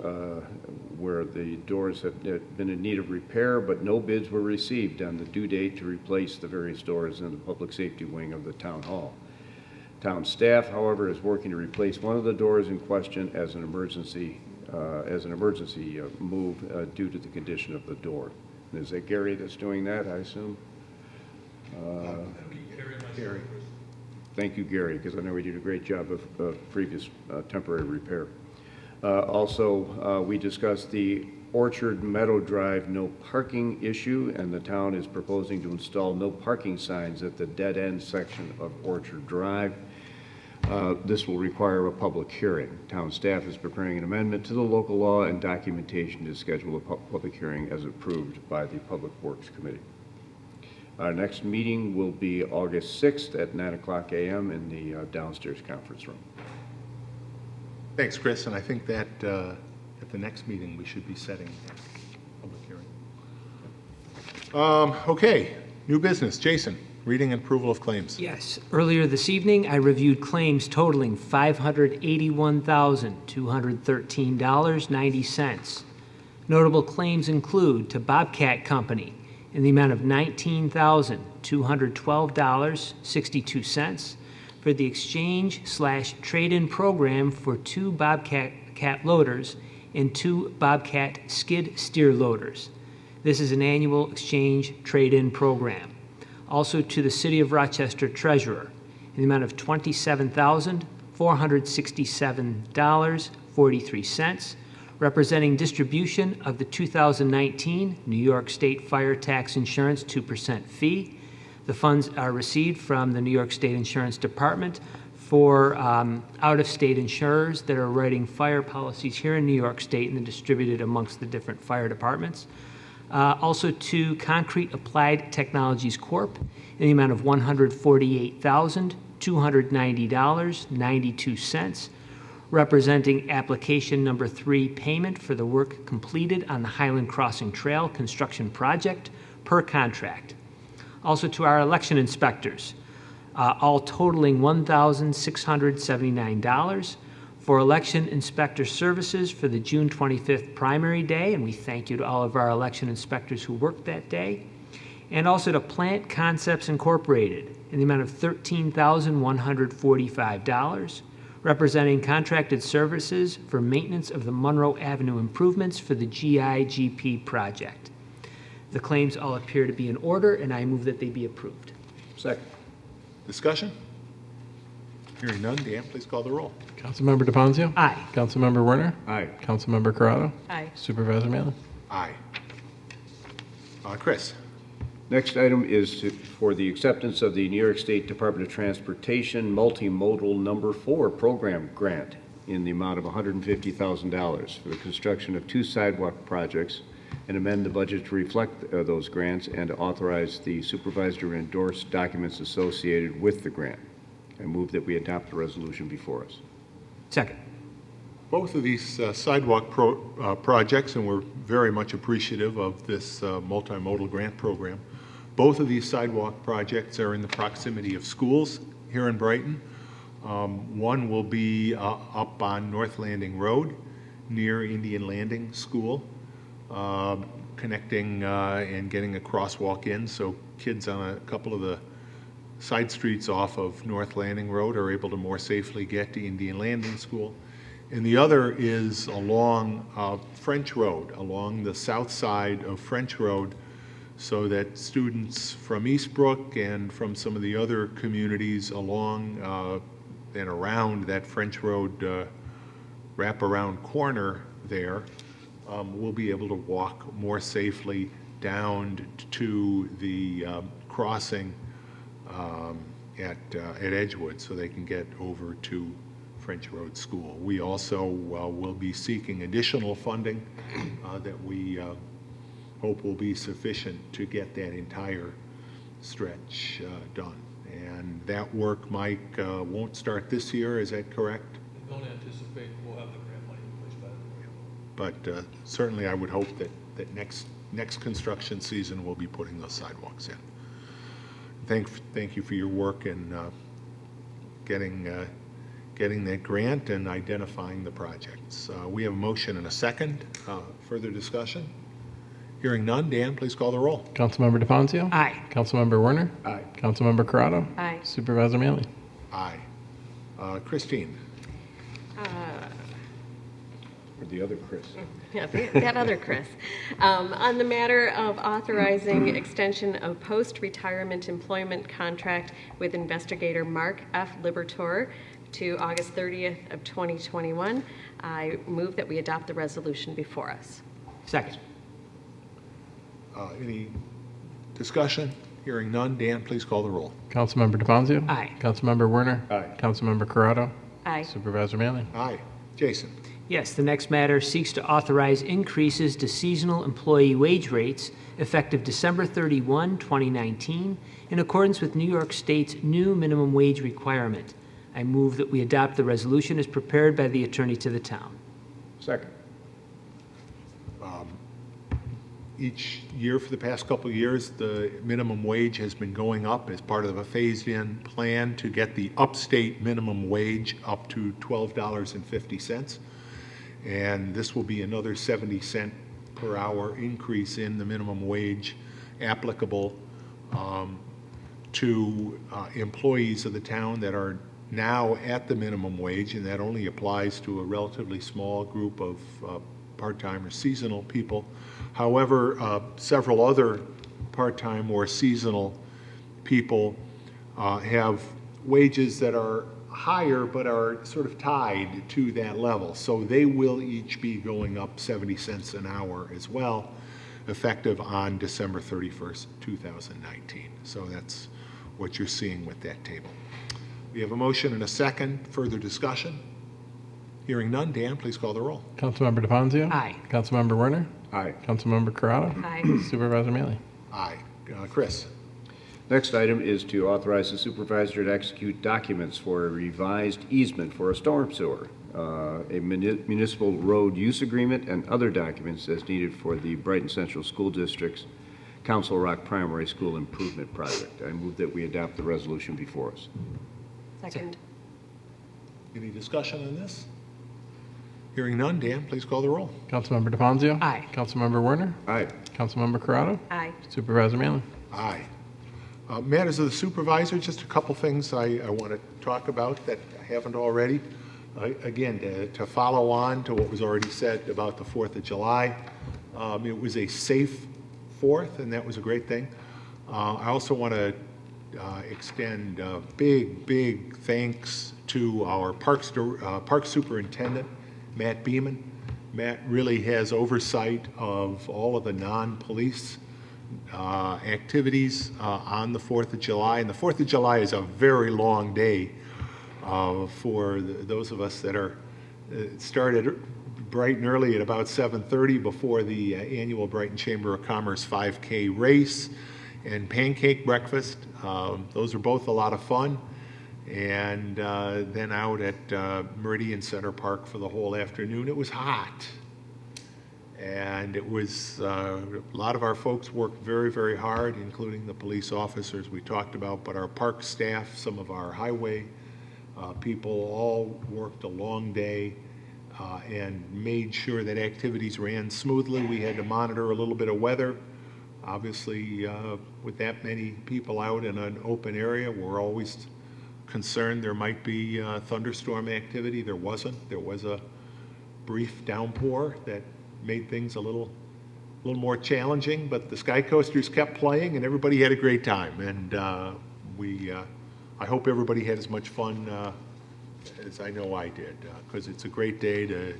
where the doors have been in need of repair, but no bids were received on the due date to replace the various doors in the public safety wing of the town hall. Town staff, however, is working to replace one of the doors in question as an emergency move due to the condition of the door. And is that Gary that's doing that, I assume? Gary. Thank you, Gary, because I know he did a great job of previous temporary repair. Also, we discussed the Orchard Meadow Drive no parking issue, and the town is proposing to install no parking signs at the dead-end section of Orchard Drive. This will require a public hearing. Town staff is preparing an amendment to the local law and documentation to schedule a public hearing as approved by the Public Works Committee. Our next meeting will be August 6th at 9 o'clock a.m. in the downstairs conference room. Thanks, Chris, and I think that at the next meeting we should be setting a public hearing. Okay, new business. Jason, reading and approval of claims. Yes. Earlier this evening, I reviewed claims totaling $581,213.90. Notable claims include to Bobcat Company in the amount of $19,212.62 for the exchange/trade-in program for 2 Bobcat loaders and 2 Bobcat skid steer loaders. This is an annual exchange trade-in program. Also to the City of Rochester Treasurer in the amount of $27,467.43, representing distribution of the 2019 New York State Fire Tax Insurance 2% fee. The funds are received from the New York State Insurance Department for out-of-state insurers that are writing fire policies here in New York State and then distributed amongst the different fire departments. Also to Concrete Applied Technologies Corp. in the amount of $148,290.92, representing application number 3 payment for the work completed on the Highland Crossing Trail construction project per contract. Also to our election inspectors, all totaling $1,679 for election inspector services for the June 25th primary day, and we thank you to all of our election inspectors who worked that day. And also to Plant Concepts Incorporated in the amount of $13,145, representing contracted services for maintenance of the Monroe Avenue improvements for the GIGP project. The claims all appear to be in order, and I move that they be approved. Second. Discussion? Hearing none, Dan, please call the roll. Councilmember DePonzio? Aye. Councilmember Werner? Aye. Councilmember Corrado? Aye. Supervisor Maley? Aye. Chris? Next item is for the acceptance of the New York State Department of Transportation Multimodal Number 4 Program Grant in the amount of $150,000 for the construction of 2 sidewalk projects, and amend the budget to reflect those grants and to authorize the supervisor to endorse documents associated with the grant. I move that we adopt the resolution before us. Second. Both of these sidewalk projects, and we're very much appreciative of this multimodal grant program, both of these sidewalk projects are in the proximity of schools here in Brighton. One will be up on North Landing Road near Indian Landing School, connecting and getting a crosswalk in so kids on a couple of the side streets off of North Landing Road are able to more safely get to Indian Landing School. And the other is along French Road, along the south side of French Road, so that students from Eastbrook and from some of the other communities along and around that French Road wraparound corner there will be able to walk more safely down to the crossing at Edgewood so they can get over to French Road School. We also will be seeking additional funding that we hope will be sufficient to get that entire stretch done. And that work, Mike, won't start this year, is that correct? I don't anticipate we'll have the grant money in place by then. But certainly I would hope that next construction season we'll be putting those sidewalks in. Thank you for your work in getting that grant and identifying the projects. We have a motion and a second. Further discussion? Hearing none, Dan, please call the roll. Councilmember DePonzio? Aye. Councilmember Werner? Aye. Councilmember Corrado? Aye. Supervisor Maley? Aye. Christine? Or the other Chris. Yeah, that other Chris. On the matter of authorizing extension of post-retirement employment contract with investigator Mark F. Libertor to August 30th of 2021, I move that we adopt the resolution before us. Second. Any discussion? Hearing none, Dan, please call the roll. Councilmember DePonzio? Aye. Councilmember Werner? Aye. Councilmember Corrado? Aye. Supervisor Maley? Aye. Jason? Yes, the next matter seeks to authorize increases to seasonal employee wage rates effective December 31, 2019, in accordance with New York State's new minimum wage requirement. I move that we adopt the resolution as prepared by the attorney to the town. Second. Each year for the past couple of years, the minimum wage has been going up as part of a phased-in plan to get the upstate minimum wage up to $12.50. And this will be another 70-cent per hour increase in the minimum wage applicable to employees of the town that are now at the minimum wage, and that only applies to a relatively small group of part-time or seasonal people. However, several other part-time or seasonal people have wages that are higher but are sort of tied to that level. So they will each be going up 70 cents an hour as well, effective on December 31st, 2019. So that's what you're seeing with that table. We have a motion and a second. Further discussion? Hearing none, Dan, please call the roll. Councilmember DePonzio? Aye. Councilmember Werner? Aye. Councilmember Corrado? Aye. Supervisor Maley? Aye. Chris? Next item is to authorize the supervisor to execute documents for a revised easement for a storm sewer, a municipal road use agreement, and other documents as needed for the Brighton Central School District's Council Rock Primary School Improvement Project. I move that we adopt the resolution before us. Second. Any discussion on this? Hearing none, Dan, please call the roll. Councilmember DePonzio? Aye. Councilmember Werner? Aye. Councilmember Corrado? Aye. Supervisor Maley? Aye. Matters of the supervisor, just a couple things I want to talk about that I haven't already. Again, to follow on to what was already said about the 4th of July, it was a safe 4th, and that was a great thing. I also want to extend big thanks to our park superintendent, Matt Beeman. Matt really has oversight of all of the non-police activities on the 4th of July. And the 4th of July is a very long day for those of us that are started bright and early at about 7:30 before the annual Brighton Chamber of Commerce 5K race and pancake breakfast. Those are both a lot of fun. And then out at Meridian Center Park for the whole afternoon. It was hot. And it was, a lot of our folks worked very, very hard, including the police officers we talked about, but our park staff, some of our highway people all worked a long day and made sure that activities ran smoothly. We had to monitor a little bit of weather. Obviously, with that many people out in an open area, we're always concerned there might be thunderstorm activity. There wasn't. There was a brief downpour that made things a little more challenging, but the Sky Coasters kept playing and everybody had a great time. And I hope everybody had as much fun as I know I did, because it's a great day to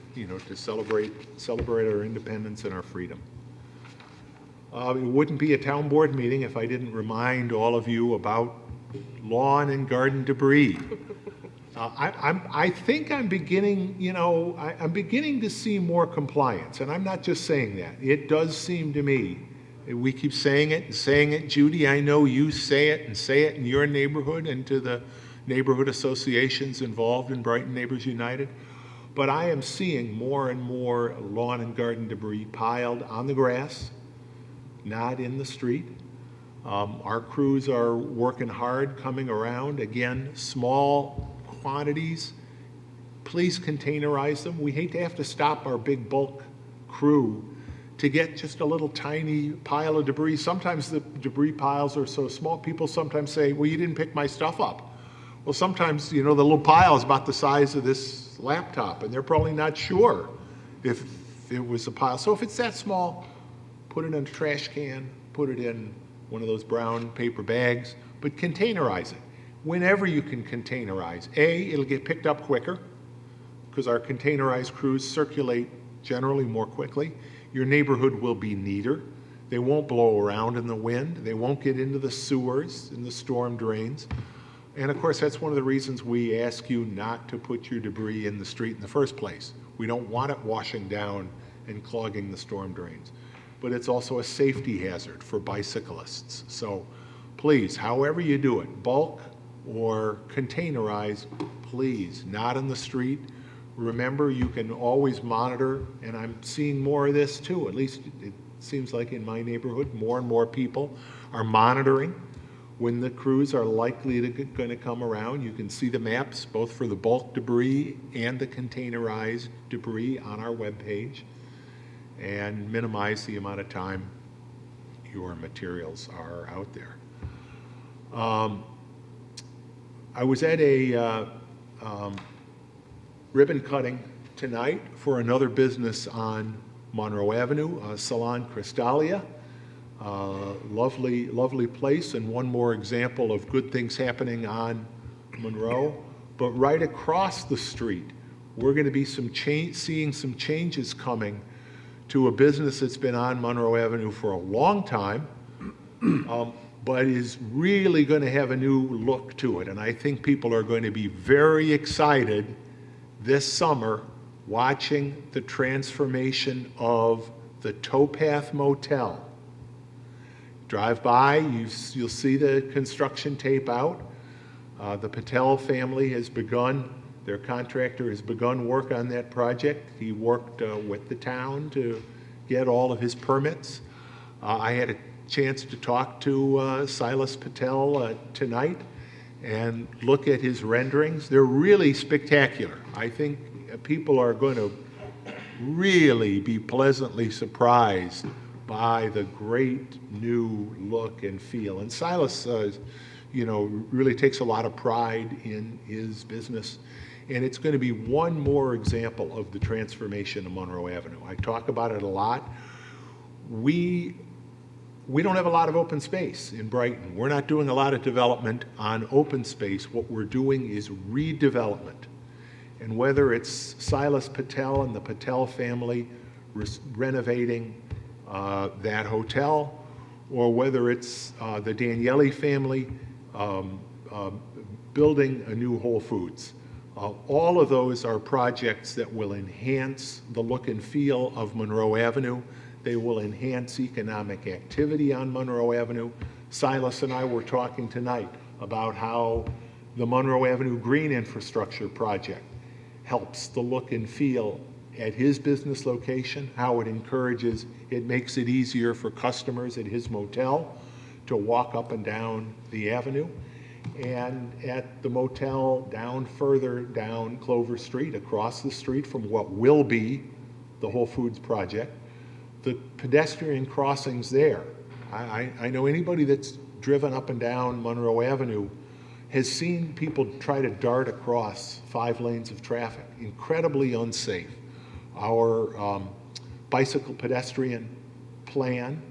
celebrate our independence and our freedom. It wouldn't be a town board meeting if I didn't remind all of you about lawn and garden debris. I think I'm beginning, I'm beginning to see more compliance, and I'm not just saying that. It does seem to me, we keep saying it and saying it. Judy, I know you say it in your neighborhood and to the neighborhood associations involved in Brighton Neighbors United, but I am seeing more and more lawn and garden debris piled on the grass, not in the street. Our crews are working hard coming around. Again, small quantities. Please containerize them. We hate to have to stop our big bulk crew to get just a little tiny pile of debris. Sometimes the debris piles are so small, people sometimes say, well, you didn't pick my stuff up. Well, sometimes, the little pile is about the size of this laptop, and they're probably not sure if it was a pile. So if it's that small, put it in a trash can, put it in one of those brown paper bags, but containerize it. Whenever you can containerize, it'll get picked up quicker because our containerized crews circulate generally more quickly. Your neighborhood will be neater. They won't blow around in the wind. They won't get into the sewers and the storm drains. And of course, that's one of the reasons we ask you not to put your debris in the street in the first place. We don't want it washing down and clogging the storm drains. But it's also a safety hazard for bicyclists. So please, however you do it, bulk or containerize, please, not in the street. Remember, you can always monitor, and I'm seeing more of this too, at least it seems like in my neighborhood, more and more people are monitoring when the crews are likely going to come around. You can see the maps, both for the bulk debris and the containerized debris on our webpage, and minimize the amount of time your materials are out there. I was at a ribbon cutting tonight for another business on Monroe Avenue, Salon Crystalia. Lovely place, and one more example of good things happening on Monroe. But right across the street, we're going to be seeing some changes coming to a business that's been on Monroe Avenue for a long time, but is really going to have a new look to it. And I think people are going to be very excited this summer watching the transformation of the Towpath Motel. Drive by, you'll see the construction tape out. The Patel family has begun, their contractor has begun work on that project. He worked with the town to get all of his permits. I had a chance to talk to Silas Patel tonight and look at his renderings. They're really spectacular. I think people are going to really be pleasantly surprised by the great new look and feel. And Silas, really takes a lot of pride in his business. And it's going to be one more example of the transformation of Monroe Avenue. I talk about it a lot. We we don't have a lot of open space in Brighton. We're not doing a lot of development on open space. What we're doing is redevelopment. And whether it's Silas Patel and the Patel family renovating that hotel, or whether it's the Daniele family building a new Whole Foods. All of those are projects that will enhance the look and feel of Monroe Avenue. They will enhance economic activity on Monroe Avenue. Silas and I were talking tonight about how the Monroe Avenue Green Infrastructure Project helps the look and feel at his business location, how it makes it easier for customers at his motel to walk up and down the avenue. And at the motel further down Clover Street, across the street from what will be the Whole Foods project, the pedestrian crossings there. I know anybody that's driven up and down Monroe Avenue has seen people try to dart across 5 lanes of traffic. Incredibly unsafe. Our bicycle pedestrian plan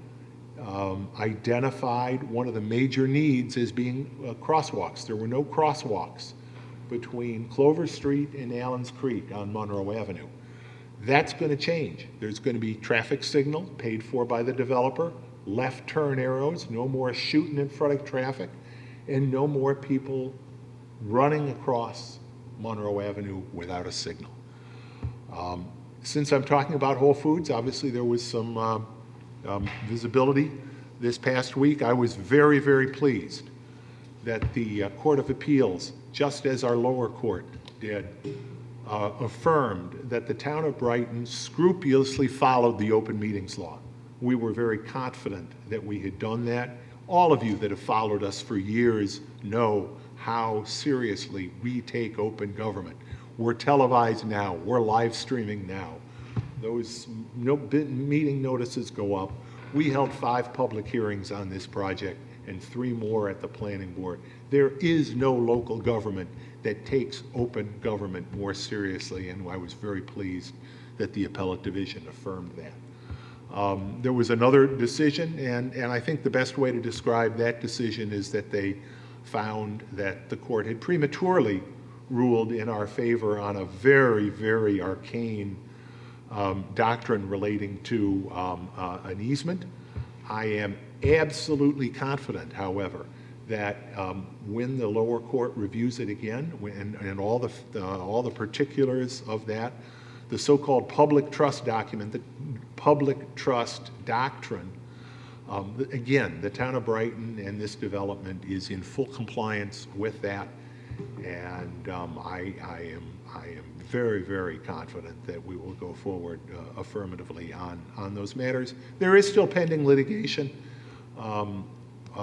identified one of the major needs as being crosswalks. There were no crosswalks between Clover Street and Allen's Creek on Monroe Avenue. That's going to change. There's going to be traffic signal paid for by the developer, left turn arrows, no more shooting in front of traffic, and no more people running across Monroe Avenue without a signal. Since I'm talking about Whole Foods, obviously there was some visibility this past week. I was very, very pleased that the Court of Appeals, just as our lower court did, affirmed that the town of Brighton scrupulously followed the open meetings law. We were very confident that we had done that. All of you that have followed us for years know how seriously we take open government. We're televised now. We're live streaming now. Those meeting notices go up. We held 5 public hearings on this project and 3 more at the planning board. There is no local government that takes open government more seriously, and I was very pleased that the appellate division affirmed that. There was another decision, and I think the best way to describe that decision is that they found that the court had prematurely ruled in our favor on a very, very arcane doctrine relating to an easement. I am absolutely confident, however, that when the lower court reviews it again, and all the particulars of that, the so-called public trust document, the public trust doctrine, again, the town of Brighton and this development is in full compliance with that, and I am very, very confident that we will go forward affirmatively on those matters. There is still pending litigation.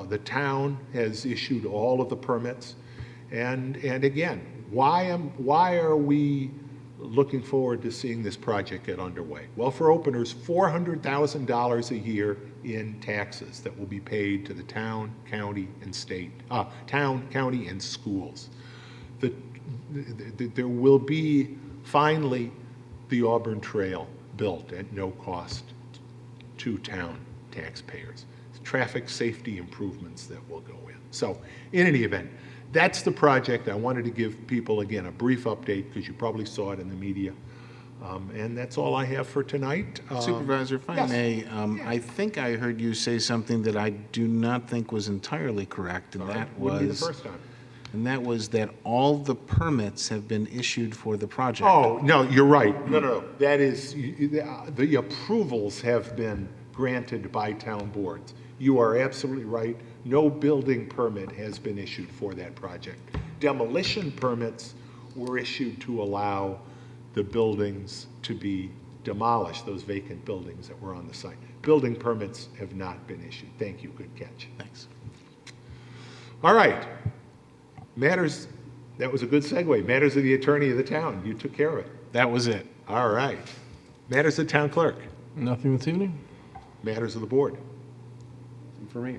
The town has issued all of the permits, and again, why are we looking forward to seeing this project get underway? Well, for openers, $400,000 a year in taxes that will be paid to the town, county, and schools. There will be finally the Auburn Trail built at no cost to town taxpayers. Traffic safety improvements that will go in. So, in any event, that's the project. I wanted to give people, again, a brief update because you probably saw it in the media. And that's all I have for tonight. Supervisor, if I yes. may, I think I heard you say something that I do not think was entirely correct, and Wouldn't be the first time. And that was that all the permits have been issued for the project. Oh, no, you're right. No. That is, the approvals have been granted by town boards. You are absolutely right. No building permit has been issued for that project. Demolition permits were issued to allow the buildings to be demolished, those vacant buildings that were on the site. Building permits have not been issued. Thank you. Good catch. Thanks. All right. Matters, that was a good segue. Matters of the attorney of the town. You took care of it. That was it. All right. Matters of town clerk. Nothing this evening? Matters of the board. For me.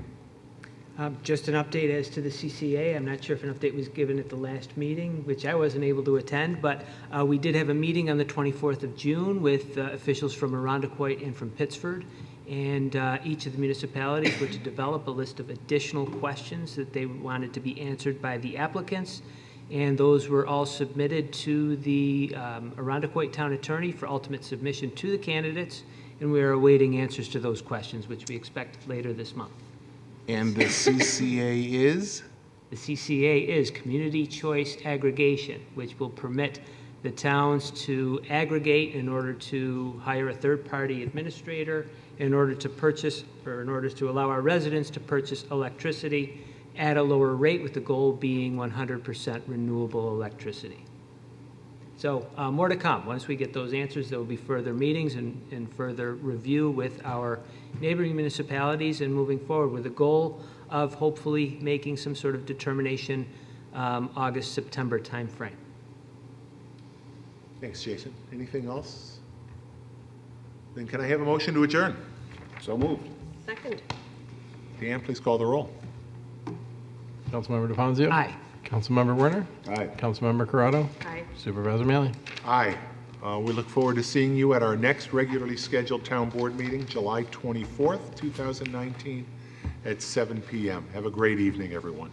Just an update as to the CCA. I'm not sure if an update was given at the last meeting, which I wasn't able to attend, but we did have a meeting on the 24th of June with officials from Irondequoit and from Pittsford, and each of the municipalities were to develop a list of additional questions that they wanted to be answered by the applicants, and those were all submitted to the Arundecoit Town Attorney for ultimate submission to the candidates, and we are awaiting answers to those questions, which we expect later this month. And the CCA is? The CCA is Community Choice Aggregation, which will permit the towns to aggregate in order to hire a third-party administrator, in order to purchase, or in order to allow our residents to purchase electricity at a lower rate, with the goal being 100% renewable electricity. So more to come. Once we get those answers, there will be further meetings and further review with our neighboring municipalities and moving forward with the goal of hopefully making some sort of determination August, September timeframe. Thanks, Jason. Anything else? Then can I have a motion to adjourn? So moved. Second. Dan, please call the roll. Councilmember DeFazio? Aye. Councilmember Werner? Aye. Councilmember Corrado? Aye. Supervisor Mealy? Aye. We look forward to seeing you at our next regularly scheduled town board meeting, July 24th, 2019, at 7 p.m. Have a great evening, everyone.